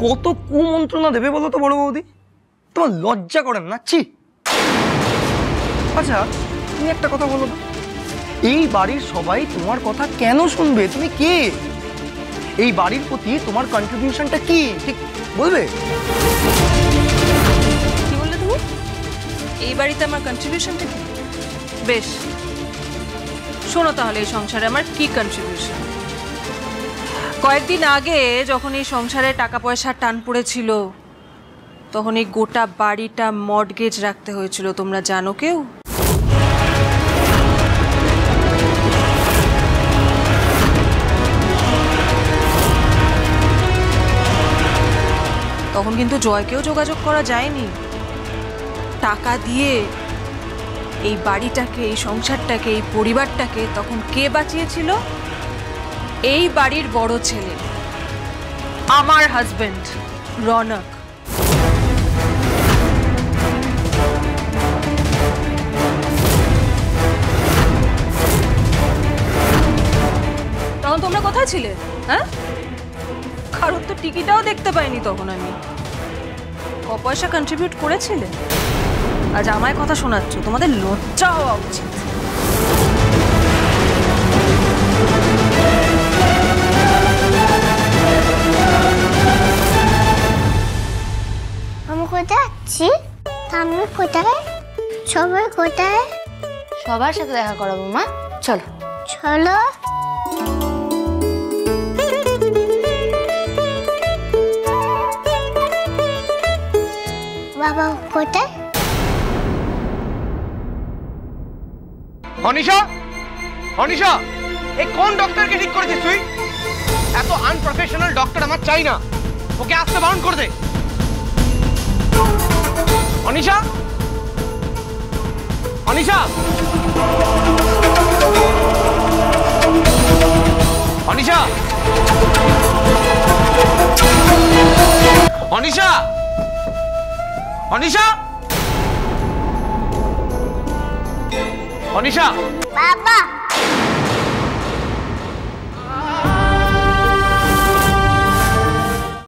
কত কুমন্ত্রণা দেবে বলো তো বড় বৌদি? তোমার লজ্জা করেন না? ছি। আচ্ছা তুমি একটা কথা বলো তো, এই বাড়ির সবাই তোমার কথা কেন শুনবে? তুমি কে? এই বাড়ির প্রতি তোমার কন্ট্রিবিউশনটা কি ঠিক বলবে? কি বললে তুমি? এই বাড়িতে আমার কন্ট্রিবিউশনটা কি? বেশ, শোনো তাহলে এই সংসারে আমার কি কন্ট্রিবিউশন। কয়েকদিন আগে যখন এই সংসারে টাকা পয়সার টান পড়েছিল, তখন এই গোটা বাড়িটা মর্টগেজ রাখতে হয়েছিল। তোমরা জানো কেউ? তখন কিন্তু জয়কেও যোগাযোগ করা যায়নি। টাকা দিয়ে এই বাড়িটাকে, এই সংসারটাকে, এই পরিবারটাকে তখন কে বাঁচিয়েছিল? এই বাড়ির বড় ছেলে, আমার হাজবেন্ড রনক। তখন তোমরা কোথায় ছিলে? হ্যাঁ, কারোর তো টিকিটাও দেখতে পাইনি তখন আমি। ক পয়সা কন্ট্রিবিউট করেছিলে, আজ আমায় কথা শোনাচ্ছ? তোমাদের লজ্জা হওয়া উচিত। আমি কোথায় যাচ্ছি? আমি কোথায়? সবাই কোথায়? সবার সাথে দেখা করাবো মা, চলো চলো। বাবা কোথায়? অনিশা, অনিশা, এই কোন ডক্টরকে ঠিক করেছিস তুই? এত আনপ্রফেশনাল ডক্টর আমার চাই না। ওকে আসতে বারণ করে দে। অনিশা, অনিশা, অনিশা, অনিশা, অনিশা, অনিশা। বাবা